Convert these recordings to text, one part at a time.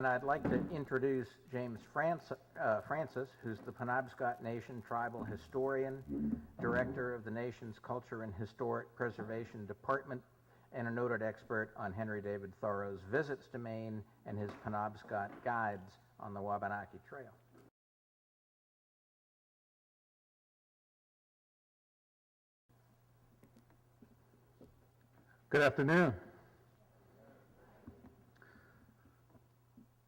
I'd like to introduce James Francis, who's the Penobscot Nation Tribal Historian, Director of the nation's Culture and Historic Preservation Department, and a noted expert on Henry David Thoreau's visits to Maine and his Penobscot guides on the Wabanaki Trail. Good afternoon.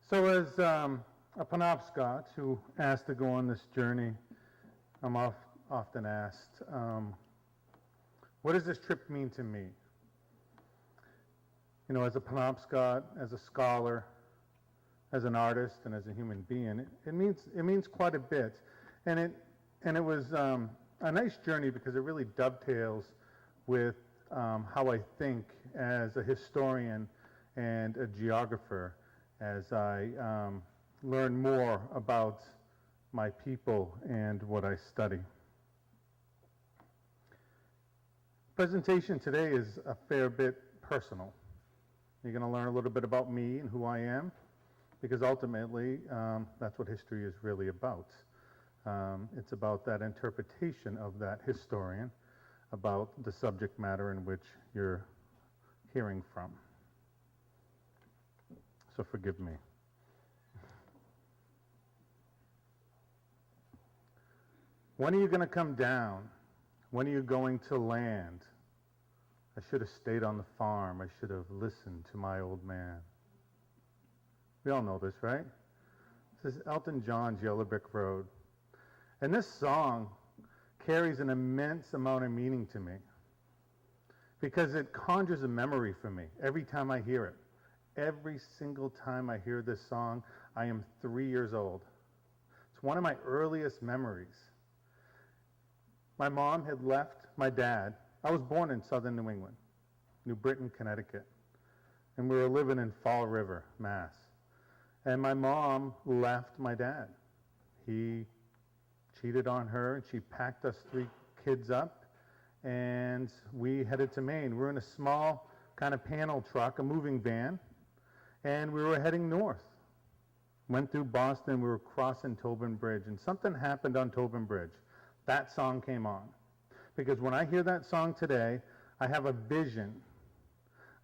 So as a Penobscot who asked to go on this journey, I'm often asked, what does this trip mean to me? You know, as a Penobscot, as a scholar, as an artist, and as a human being, it means quite a bit. And it was a nice journey because it really dovetails with how I think as a historian and a geographer as I learn more about my people and what I study. Presentation today is a fair bit personal. You're going to learn a little bit about me and who I am, because ultimately that's what history is really about. It's about that interpretation of that historian about the subject matter in which you're hearing from. So forgive me. When are you going to come down? When are you going to land? I should have stayed on the farm. I should have listened to my old man. We all know this, right? This is Elton John's Yellow Brick Road. And this song carries an immense amount of meaning to me because it conjures a memory for me every time I hear it. Every single time I hear this song, I am 3 years old. It's one of my earliest memories. My mom had left my dad. I was born in southern New England, New Britain, Connecticut, and we were living in Fall River, Mass. And my mom left my dad. He cheated on her, and she packed us 3 kids up, and we headed to Maine. We were in a small kind of panel truck, a moving van, and we were heading north. Went through Boston, we were crossing Tobin Bridge, and something happened on Tobin Bridge. That song came on. Because when I hear that song today, I have a vision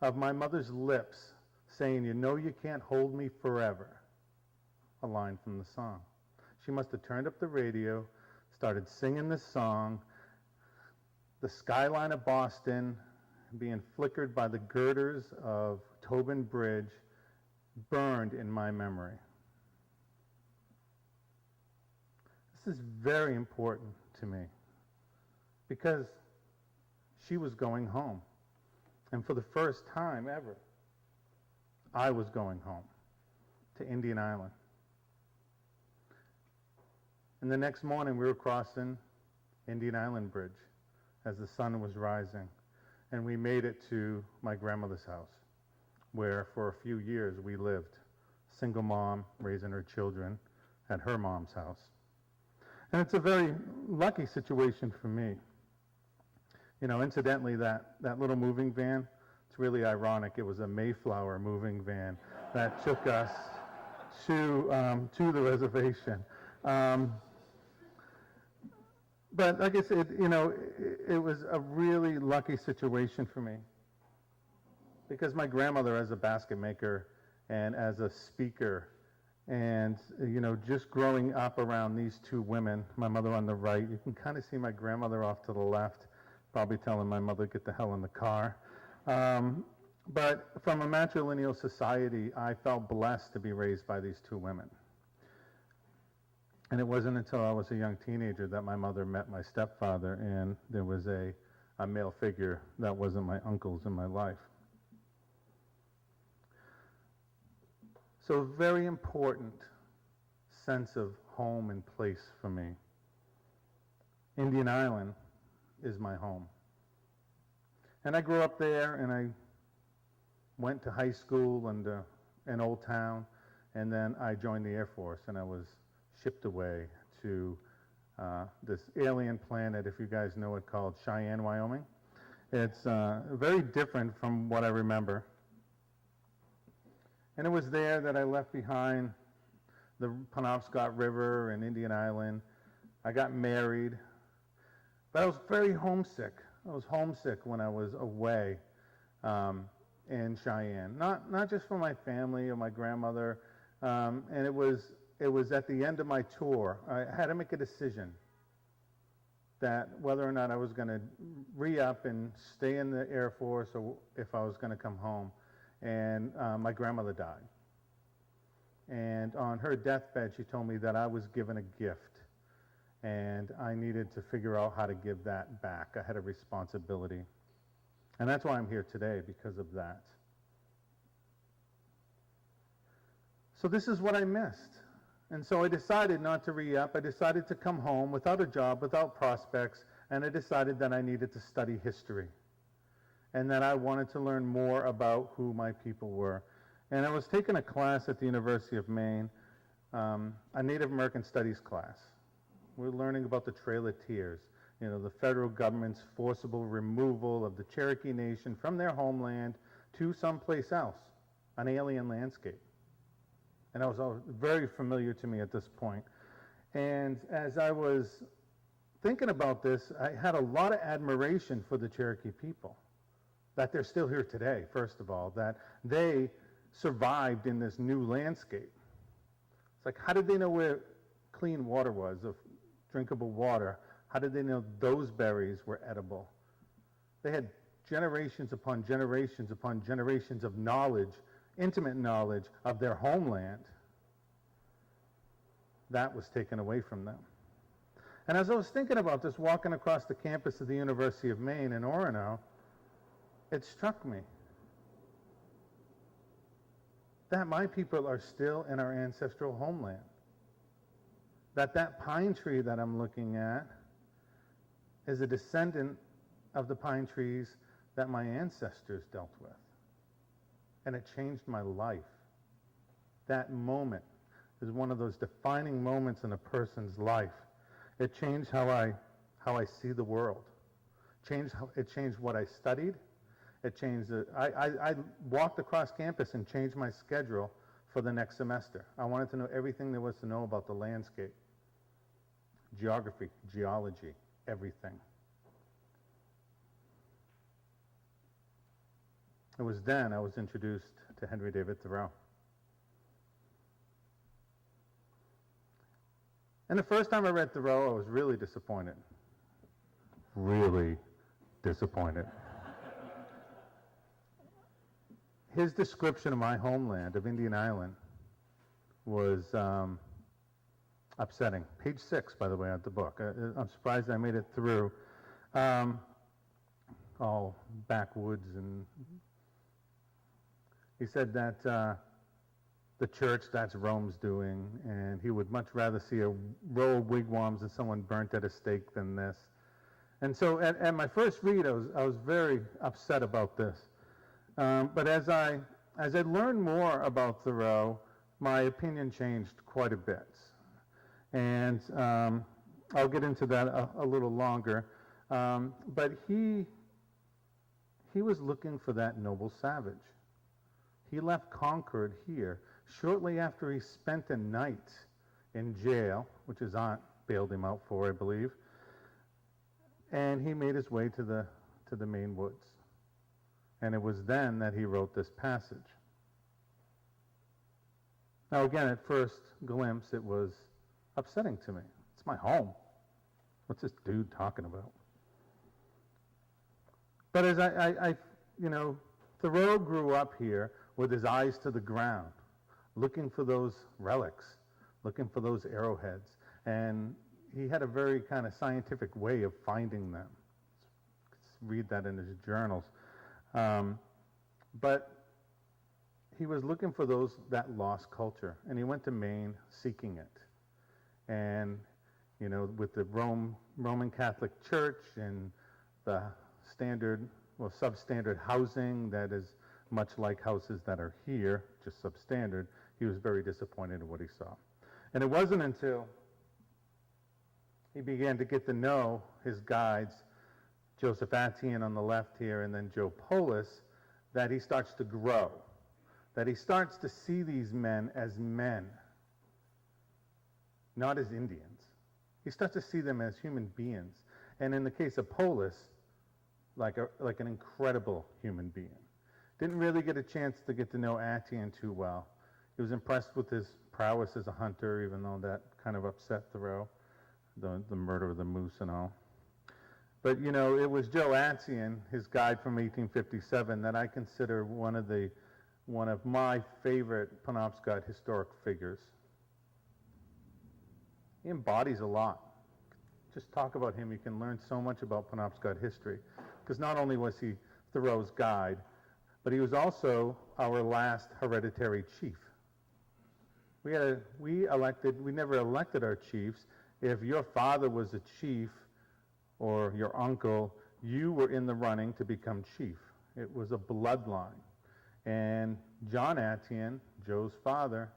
of my mother's lips saying, "You know you can't hold me forever," a line from the song. She must have turned up the radio, started singing this song. The skyline of Boston being flickered by the girders of Tobin Bridge burned in my memory. This is very important to me because she was going home. And for the first time ever, I was going home to Indian Island. And the next morning, we were crossing Indian Island Bridge as the sun was rising. And we made it to my grandmother's house, where for a few years we lived. Single mom raising her children at her mom's house. And it's a very lucky situation for me. You know, incidentally, that little moving van, it's really ironic. It was a Mayflower moving van that took us to the reservation. But like I said, you know, it was a really lucky situation for me because my grandmother, as a basket maker and as a speaker, and, you know, just growing up around these 2 women, my mother on the right, you can kind of see my grandmother off to the left, probably telling my mother, "Get the hell in the car." But from a matrilineal society, I felt blessed to be raised by these 2 women. And it wasn't until I was a young teenager that my mother met my stepfather, and there was a male figure that wasn't my uncle's in my life. So a very important sense of home and place for me. Indian Island is my home. And I grew up there, and I went to high school in Old Town, and then I joined the Air Force, and I was shipped away to this alien planet, if you guys know it, called Cheyenne, Wyoming. It's very different from what I remember. And it was there that I left behind the Penobscot River and Indian Island. I got married, but I was very homesick. I was homesick when I was away in Cheyenne, not just for my family or my grandmother. And it was at the end of my tour. I had to make a decision that whether or not I was going to re-up and stay in the Air Force or if I was going to come home. And my grandmother died. And on her deathbed, she told me that I was given a gift, and I needed to figure out how to give that back. I had a responsibility. And that's why I'm here today, because of that. So this is what I missed. And so I decided not to re-up. I decided to come home without a job, without prospects, and I decided that I needed to study history and that I wanted to learn more about who my people were. And I was taking a class at the University of Maine, a Native American Studies class. We're learning about the Trail of Tears, the federal government's forcible removal of the Cherokee Nation from their homeland to someplace else, an alien landscape. And that was all very familiar to me at this point. And as I was thinking about this, I had a lot of admiration for the Cherokee people, that they're still here today, first of all, that they survived in this new landscape. It's like, how did they know where clean water was, of drinkable water? How did they know those berries were edible? They had generations upon generations upon generations of knowledge, intimate knowledge of their homeland. That was taken away from them. And as I was thinking about this, walking across the campus of the University of Maine in Orono, it struck me that my people are still in our ancestral homeland. That pine tree that I'm looking at is a descendant of the pine trees that my ancestors dealt with. And it changed my life. That moment is one of those defining moments in a person's life. It changed how I see the world. It changed what I studied. It changed I walked across campus and changed my schedule for the next semester. I wanted to know everything there was to know about the landscape, geography, geology, everything. It was then I was introduced to Henry David Thoreau. And the first time I read Thoreau, I was really disappointed. Really disappointed. His description of my homeland, of Indian Island, was upsetting. Page 6, by the way, of the book. I'm surprised I made it through. All backwoods, and he said that the church, that's Rome's doing, and he would much rather see a row of wigwams and someone burnt at a stake than this. And so at my first read, I was very upset about this. But as I learned more about Thoreau, my opinion changed quite a bit. And I'll get into that a little longer. But he was looking for that noble savage. He left Concord here shortly after he spent a night in jail, which his aunt bailed him out for, I believe. And he made his way to the Maine Woods. And it was then that he wrote this passage. Now again, at first glimpse, it was upsetting to me. It's my home. What's this dude talking about? But as I Thoreau grew up here with his eyes to the ground, looking for those relics, looking for those arrowheads. And he had a very kind of scientific way of finding them. Read that in his journals. But he was looking for that lost culture, and he went to Maine seeking it. And, with the Roman Catholic Church and the substandard housing that is much like houses that are here, just substandard, he was very disappointed in what he saw. And it wasn't until he began to get to know his guides, Joseph Antion on the left here, and then Joe Polis, that he starts to grow. that he starts to see these men, not as Indians. He starts to see them as human beings. And in the case of Polis, like an incredible human being. Didn't really get a chance to get to know Antion too well. He was impressed with his prowess as a hunter, even though that kind of upset Thoreau, the murder of the moose and all. But, you know, it was Joe Antion, his guide from 1857, that I consider one of my favorite Penobscot historic figures. He embodies a lot. Just talk about him, you can learn so much about Penobscot history. Because not only was he Thoreau's guide, but he was also our last hereditary chief. We never elected our chiefs. If your father was a chief or your uncle, you were in the running to become chief. It was a bloodline. And John Antion, Joe's father,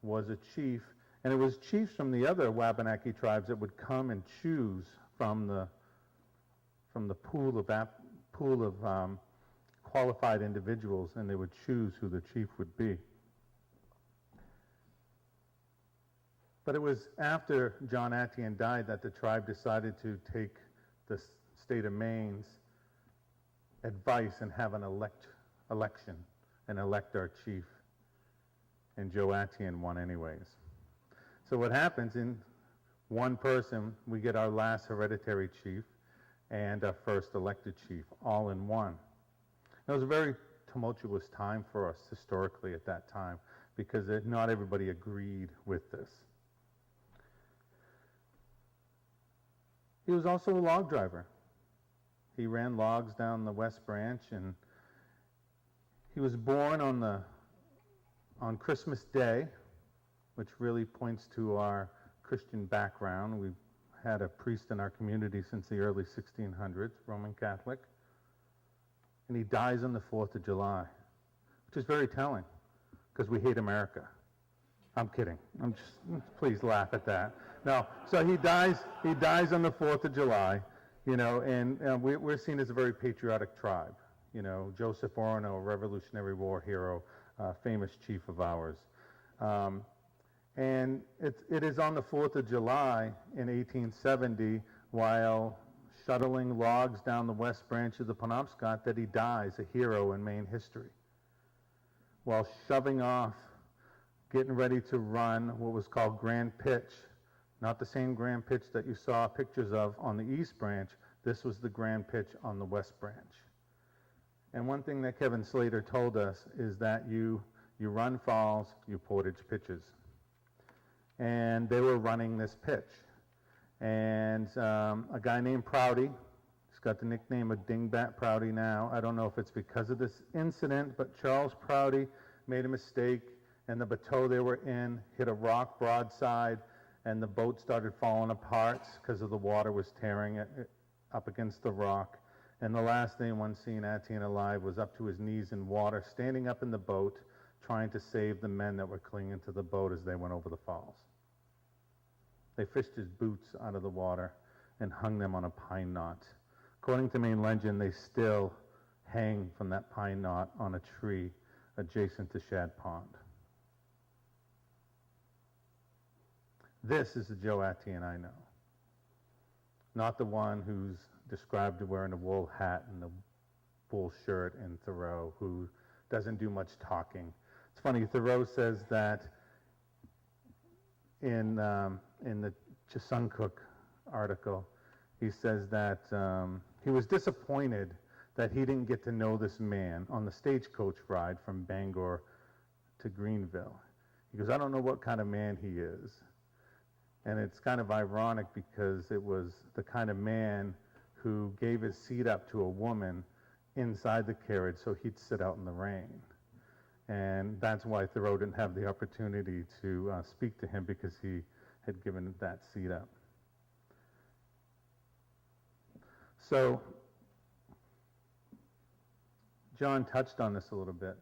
was a chief. And it was chiefs from the other Wabanaki tribes that would come and choose from the pool of qualified individuals, and they would choose who the chief would be. But it was after John Antion died that the tribe decided to take the state of Maine's advice and have an election and elect our chief. And Joe Antion won anyways. So what happens, in one person, we get our last hereditary chief and our first elected chief, all in one. It was a very tumultuous time for us historically at that time, because not everybody agreed with this. He was also a log driver. He ran logs down the West Branch, and he was born on Christmas Day, which really points to our Christian background. We've had a priest in our community since the early 1600s, Roman Catholic. And he dies on the 4th of July, which is very telling, because we hate America. I'm kidding. Please laugh at that. No, so he dies on the 4th of July, you know, and we're seen as a very patriotic tribe. You know, Joseph Orono, a Revolutionary War hero, famous chief of ours. And it is on the 4th of July in 1870, while shuttling logs down the West Branch of the Penobscot, that he dies, a hero in Maine history. While shoving off, getting ready to run what was called Grand Pitch, not the same Grand Pitch that you saw pictures of on the East Branch, this was the Grand Pitch on the West Branch. And one thing that Kevin Slater told us is that you run falls, you portage pitches. And they were running this pitch. And a guy named Prouty, he's got the nickname of Dingbat Prouty now. I don't know if it's because of this incident, but Charles Prouty made a mistake, and the bateau they were in hit a rock broadside, and the boat started falling apart because of the water was tearing it up against the rock. And the last thing one seen Antion alive was up to his knees in water, standing up in the boat, trying to save the men that were clinging to the boat as they went over the falls. They fished his boots out of the water and hung them on a pine knot. According to Maine legend, they still hang from that pine knot on a tree adjacent to Shad Pond. This is the Joe Antion I know. Not the one who's described wearing a wool hat and a wool shirt in Thoreau, who doesn't do much talking. It's funny, Thoreau says that in the Chisuncook article, he says that he was disappointed that he didn't get to know this man on the stagecoach ride from Bangor to Greenville. He goes, I don't know what kind of man he is. And it's kind of ironic because it was the kind of man who gave his seat up to a woman inside the carriage so he'd sit out in the rain. And that's why Thoreau didn't have the opportunity to speak to him, because he had given that seat up. So John touched on this a little bit.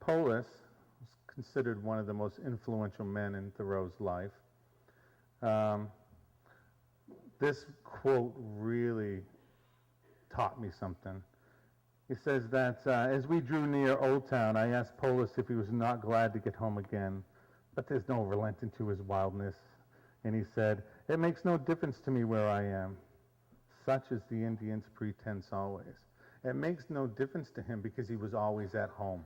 Polis was considered one of the most influential men in Thoreau's life. This quote really taught me something. He says that as we drew near Old Town, I asked Polis if he was not glad to get home again, but there's no relenting to his wildness. And he said, "It makes no difference to me where I am. Such is the Indian's pretense always." It makes no difference to him because he was always at home.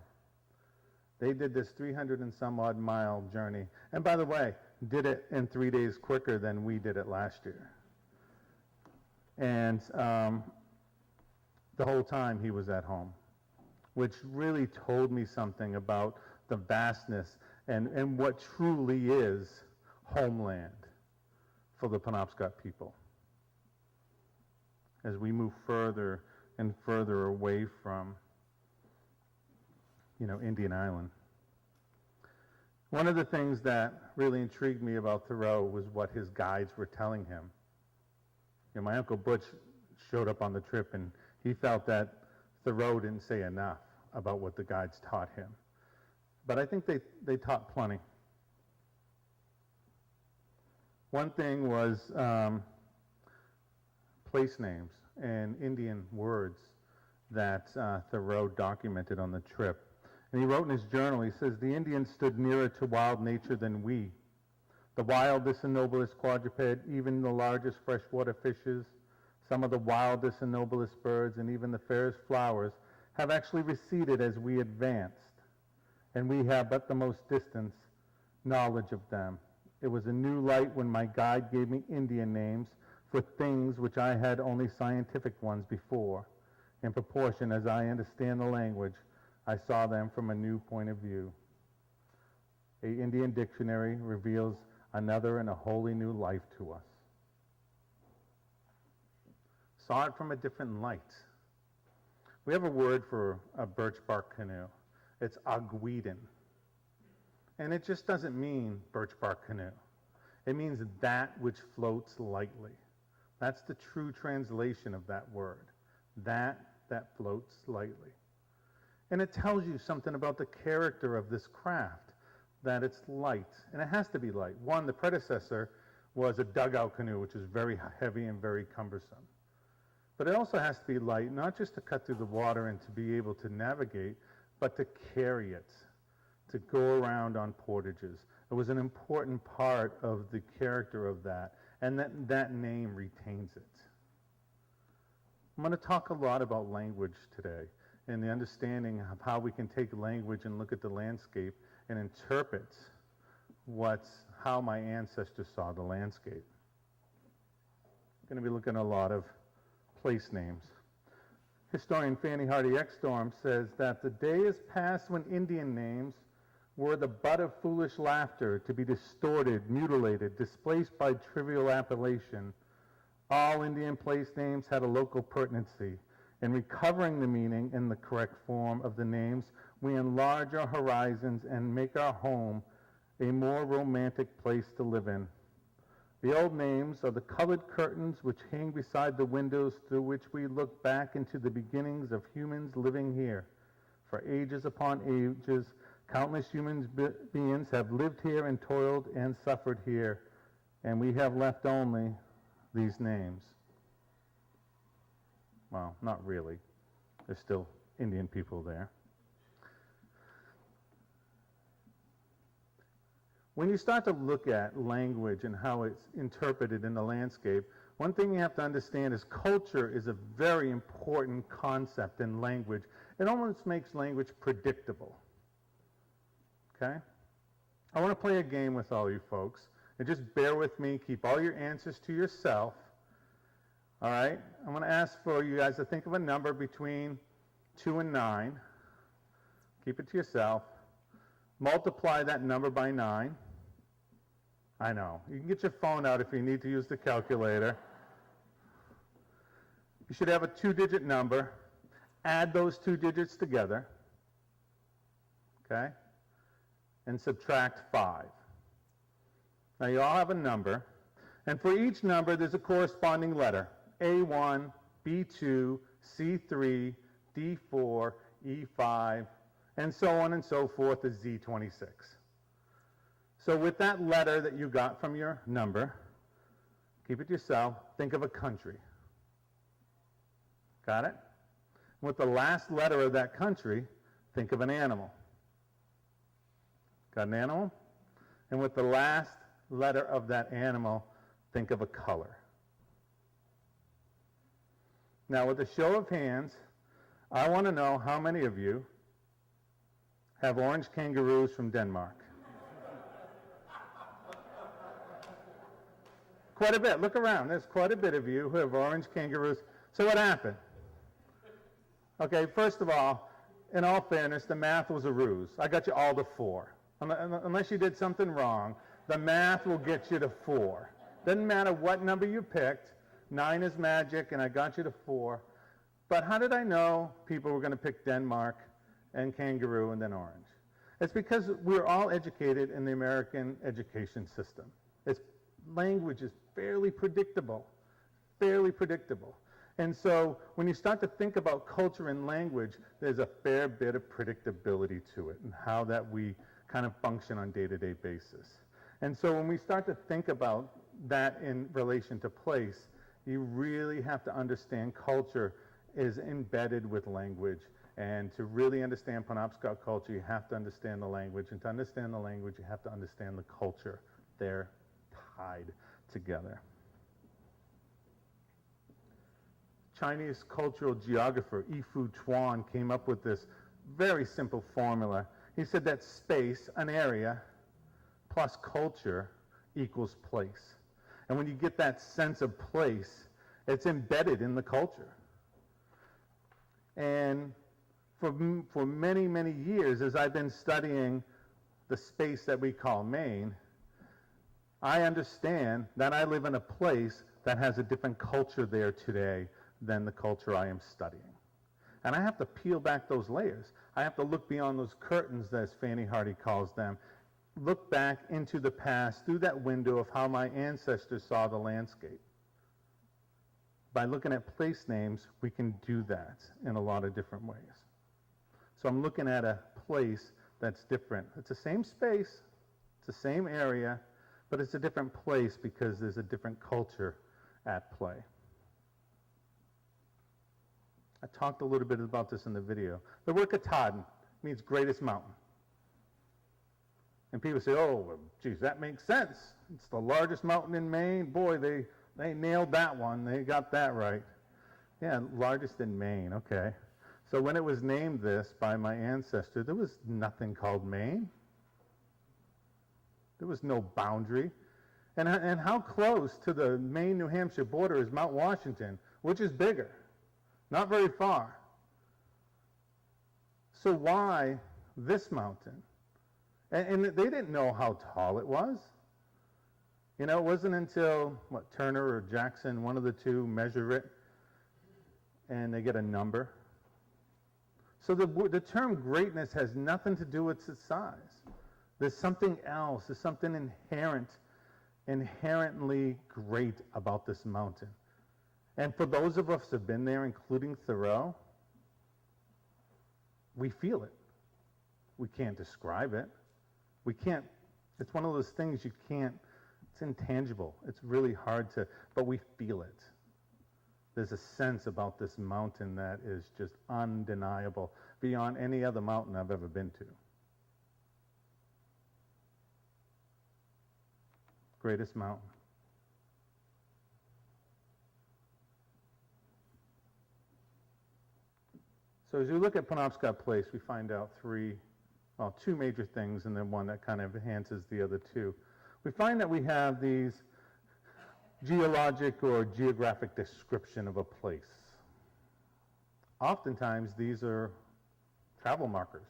They did this 300 and some odd mile journey. And by the way, did it in 3 days quicker than we did it last year. And the whole time he was at home, which really told me something about the vastness and what truly is homeland for the Penobscot people as we move further and further away from, Indian Island. One of the things that really intrigued me about Thoreau was what his guides were telling him. My Uncle Butch showed up on the trip, and he felt that Thoreau didn't say enough about what the guides taught him. But I think they taught plenty. One thing was place names and Indian words that Thoreau documented on the trip. And he wrote in his journal, he says, "The Indians stood nearer to wild nature than we. The wildest and noblest quadruped, even the largest freshwater fishes, some of the wildest and noblest birds, and even the fairest flowers have actually receded as we advanced, and we have but the most distant knowledge of them. It was a new light when my guide gave me Indian names for things which I had only scientific ones before. In proportion as I understand the language, I saw them from a new point of view. An Indian dictionary reveals another and a wholly new life to us." Saw it from a different light. We have a word for a birch bark canoe. It's agweeden. And it just doesn't mean birch bark canoe. It means that which floats lightly. That's the true translation of that word. That floats lightly. And it tells you something about the character of this craft, that it's light. And it has to be light. One, the predecessor was a dugout canoe, which is very heavy and very cumbersome. But it also has to be light, not just to cut through the water and to be able to navigate, but to carry it, to go around on portages. It was an important part of the character of that, and that name retains it. I'm going to talk a lot about language today and the understanding of how we can take language and look at the landscape and interpret how my ancestors saw the landscape. I'm going to be looking at a lot of place names. Historian Fanny Hardy Ekstrom says that the day is past when Indian names were the butt of foolish laughter, to be distorted, mutilated, displaced by trivial appellation. All Indian place names had a local pertinency. In recovering the meaning in the correct form of the names, we enlarge our horizons and make our home a more romantic place to live in. The old names are the colored curtains which hang beside the windows through which we look back into the beginnings of humans living here. For ages upon ages, countless human beings have lived here and toiled and suffered here, and we have left only these names. Well, not really. There's still Indian people there. When you start to look at language and how it's interpreted in the landscape, one thing you have to understand is culture is a very important concept in language. It almost makes language predictable. Okay? I want to play a game with all you folks. And just bear with me. Keep all your answers to yourself. All right? I'm going to ask for you guys to think of a number between 2 and 9. Keep it to yourself. Multiply that number by 9. I know. You can get your phone out if you need to use the calculator. You should have a 2-digit number. Add those 2 digits together. Okay? And subtract 5. Now you all have a number. And for each number, there's a corresponding letter. A1, B2, C3, D4, E5, and so on and so forth to Z26. So with that letter that you got from your number, keep it to yourself, think of a country. Got it? With the last letter of that country, think of an animal. Got an animal? And with the last letter of that animal, think of a color. Now, with a show of hands, I want to know how many of you have orange kangaroos from Denmark. Quite a bit. Look around. There's quite a bit of you who have orange kangaroos. So what happened? Okay, first of all, in all fairness, the math was a ruse. I got you all to 4. Unless you did something wrong, the math will get you to 4. Doesn't matter what number you picked. 9 is magic, and I got you to 4. But how did I know people were going to pick Denmark and kangaroo and then orange? It's because we're all educated in the American education system. Language is fairly predictable. And so when you start to think about culture and language, there's a fair bit of predictability to it and how that we kind of function on a day-to-day basis. And so when we start to think about that in relation to place, you really have to understand culture is embedded with language. And to really understand Penobscot culture, you have to understand the language. And to understand the language, you have to understand the culture. They're tied together. Chinese cultural geographer Yifu Chuan came up with this very simple formula. He said that space, an area, plus culture equals place. And when you get that sense of place, it's embedded in the culture. And for many, many years, as I've been studying the space that we call Maine, I understand that I live in a place that has a different culture there today than the culture I am studying. And I have to peel back those layers. I have to look beyond those curtains, as Fanny Hardy calls them, look back into the past through that window of how my ancestors saw the landscape. By looking at place names, we can do that in a lot of different ways. So I'm looking at a place that's different. It's the same space, it's the same area, but it's a different place because there's a different culture at play. I talked a little bit about this in the video. The word Katahdin means greatest mountain. And people say, oh, well, geez, that makes sense. It's the largest mountain in Maine. Boy, they nailed that one. They got that right. Yeah, largest in Maine, okay. So when it was named this by my ancestor, there was nothing called Maine. There was no boundary. And how close to the Maine-New Hampshire border is Mount Washington, which is bigger? Not very far. So why this mountain? And they didn't know how tall it was. You know, it wasn't until, Turner or Jackson, one of the two, measure it, and they get a number. So the term greatness has nothing to do with its size. There's something else. There's something inherently great about this mountain. And for those of us who have been there, including Thoreau, we feel it. We can't describe it. It's one of those things you can't, it's intangible. It's really hard to, but we feel it. There's a sense about this mountain that is just undeniable beyond any other mountain I've ever been to. Greatest mountain. So as you look at Penobscot Place, we find out two major things, and then one that kind of enhances the other two. We find that we have these geologic or geographic description of a place. Oftentimes, these are travel markers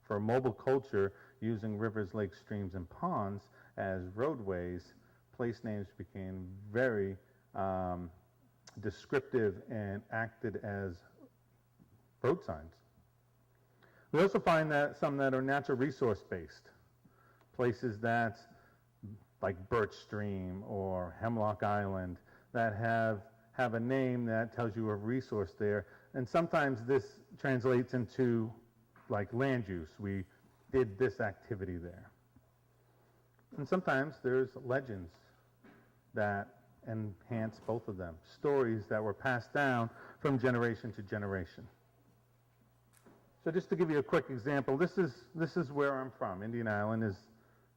for a mobile culture using rivers, lakes, streams, and ponds as roadways. Place names became very descriptive and acted as road signs. We also find that some that are natural resource based. Places that, like Birch Stream or Hemlock Island, that have a name that tells you a resource there. And sometimes this translates into like land use. We did this activity there. And sometimes there's legends that enhance both of them. Stories that were passed down from generation to generation. So just to give you a quick example, this is where I'm from. Indian Island is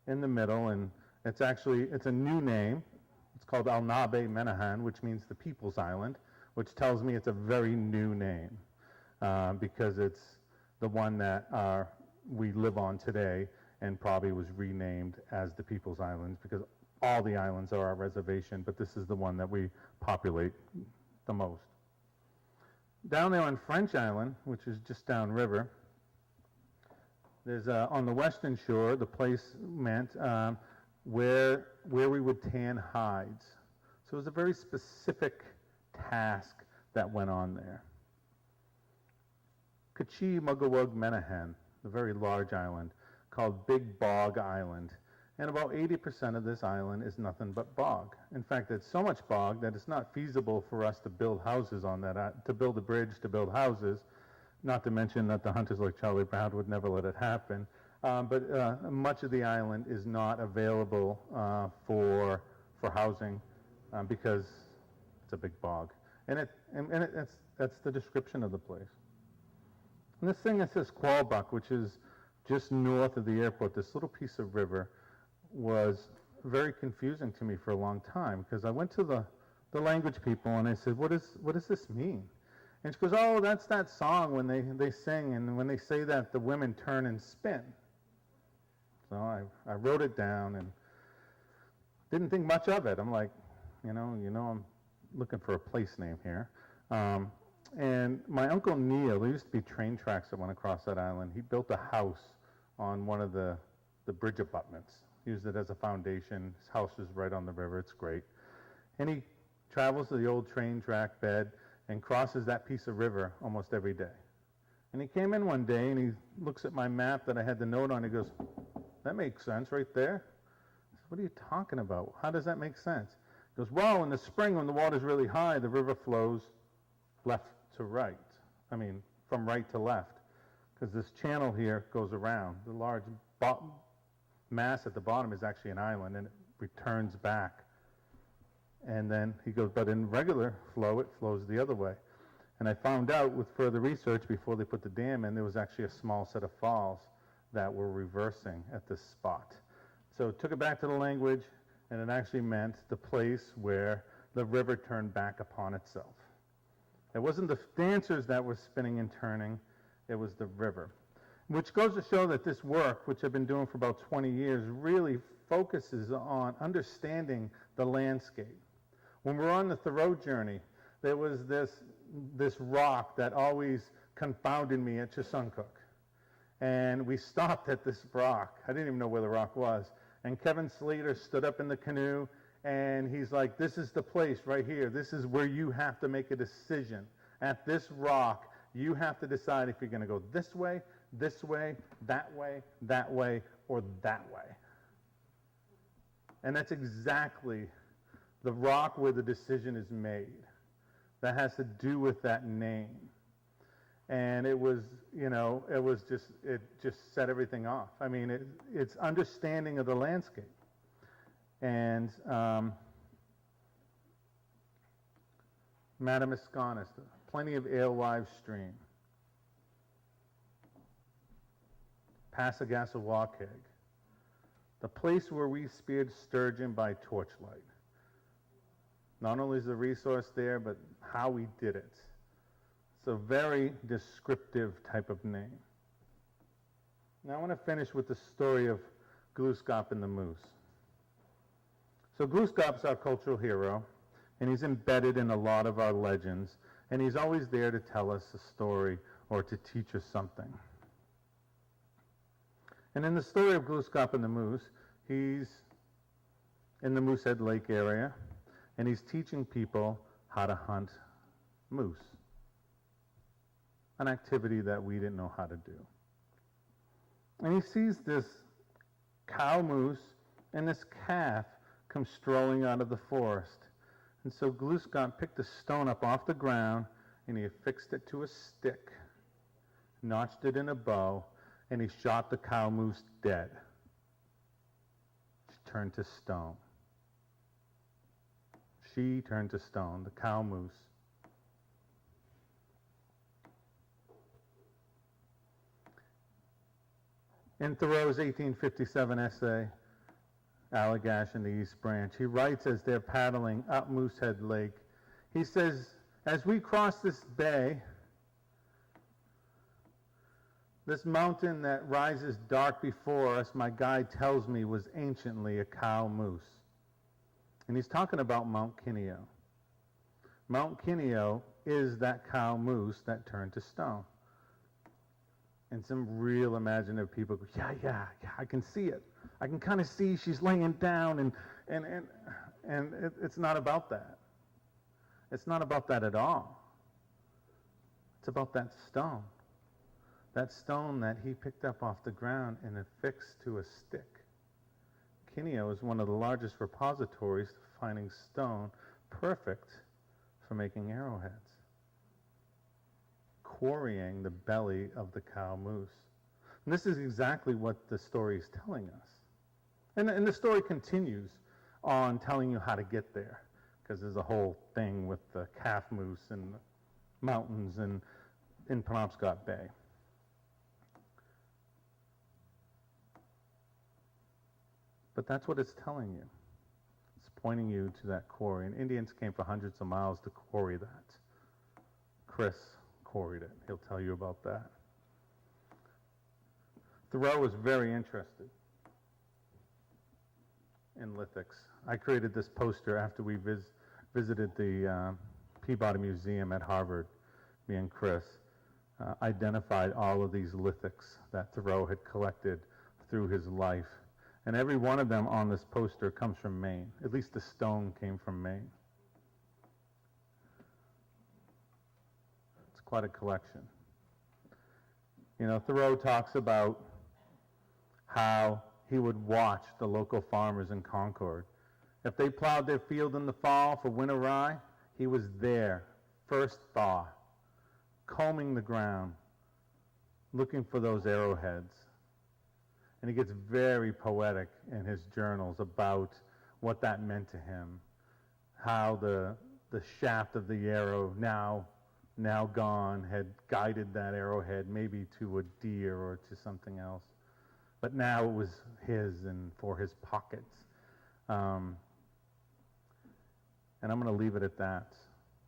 in the middle, and it's a new name. It's called Alnabe Menahan, which means the People's Island, which tells me it's a very new name because it's the one that we live on today and probably was renamed as the People's Islands because all the islands are our reservation, but this is the one that we populate the most. Down there on French Island, which is just downriver, there's on the western shore, the place meant where we would tan hides. So it was a very specific task that went on there. Kachi Mugawug Menahan, the very large island, called Big Bog Island. And about 80% of this island is nothing but bog. In fact, it's so much bog that it's not feasible for us to build houses on that, to build a bridge, to build houses, not to mention that the hunters like Charlie Brown would never let it happen. But much of the island is not available for housing because it's a big bog. And that's the description of the place. And this thing that says Qualbuck, which is just north of the airport, this little piece of river, was very confusing to me for a long time because I went to the language people and I said, what does this mean? And she goes, oh, that's that song when they sing and when they say that the women turn and spin. So I wrote it down and didn't think much of it. I'm like, I'm looking for a place name here. And my Uncle Neil, there used to be train tracks that went across that island. He built a house on one of the bridge abutments. Used it as a foundation. His house is right on the river. It's great. And he travels to the old train track bed and crosses that piece of river almost every day. And he came in one day and he looks at my map that I had the note on. He goes, that makes sense right there. I said, what are you talking about? How does that make sense? He goes, well, in the spring when the water's really high, the river flows left to right. I mean, from right to left. Because this channel here goes around. The large mass at the bottom is actually an island, and it returns back. And then he goes, but in regular flow, it flows the other way. And I found out with further research before they put the dam in, there was actually a small set of falls that were reversing at this spot. So took it back to the language, and it actually meant the place where the river turned back upon itself. It wasn't the dancers that were spinning and turning, it was the river. Which goes to show that this work, which I've been doing for about 20 years, really focuses on understanding the landscape. When we're on the Thoreau journey, there was this rock that always confounded me at Chesuncook. And we stopped at this rock. I didn't even know where the rock was. And Kevin Slater stood up in the canoe, and he's like, this is the place right here. This is where you have to make a decision. At this rock, you have to decide if you're going to go this way, that way, or that way. And that's exactly the rock where the decision is made. That has to do with that name. And it just set everything off. I mean, it's understanding of the landscape. And Madamisconis, plenty of alewives stream. Passagassawakeg, the place where we speared sturgeon by torchlight. Not only is the resource there, but how we did it. It's a very descriptive type of name. Now I want to finish with the story of Goose Cop and the moose. So Goose Cop's our cultural hero, and he's embedded in a lot of our legends, and he's always there to tell us a story or to teach us something. And in the story of Goose Cop and the moose, he's in the Moosehead Lake area, and he's teaching people how to hunt moose, an activity that we didn't know how to do. And he sees this cow moose and this calf come strolling out of the forest. And so Goose Cop picked a stone up off the ground, and he affixed it to a stick, notched it in a bow, and he shot the cow moose dead. She turned to stone. She turned to stone, the cow moose. In Thoreau's 1857 essay, Allagash and the East Branch, he writes as they're paddling up Moosehead Lake, he says, as we cross this bay, this mountain that rises dark before us, my guide tells me, was anciently a cow moose. And he's talking about Mount Kineo. Mount Kineo is that cow moose that turned to stone. And some real imaginative people go, yeah, I can see it. I can kind of see she's laying down, and it's not about that. It's not about that at all. It's about that stone. That stone that he picked up off the ground and affixed to a stick. Kineo is one of the largest repositories for finding stone perfect for making arrowheads. Quarrying the belly of the cow moose. And this is exactly what the story is telling us. And the story continues on telling you how to get there, because there's a whole thing with the calf moose and the mountains and in Penobscot Bay. But that's what it's telling you. It's pointing you to that quarry. And Indians came for hundreds of miles to quarry that. Chris quarried it. He'll tell you about that. Thoreau was very interested in lithics. I created this poster after we visited the Peabody Museum at Harvard, me and Chris. Identified all of these lithics that Thoreau had collected through his life. And every one of them on this poster comes from Maine. At least the stone came from Maine. It's quite a collection. You know, Thoreau talks about how he would watch the local farmers in Concord. If they plowed their field in the fall for winter rye, he was there, first thaw, combing the ground, looking for those arrowheads. And he gets very poetic in his journals about what that meant to him, how the shaft of the arrow, now gone, had guided that arrowhead maybe to a deer or to something else. But now it was his and for his pockets. And I'm going to leave it at that.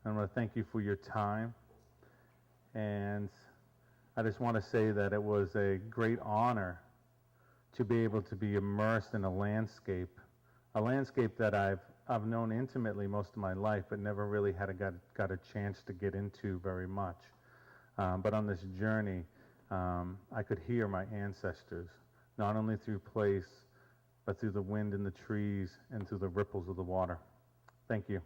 I'm going to thank you for your time. And I just want to say that it was a great honor to be able to be immersed in a landscape that I've known intimately most of my life, but never really got a chance to get into very much. But on this journey, I could hear my ancestors, not only through place, but through the wind in the trees and through the ripples of the water. Thank you.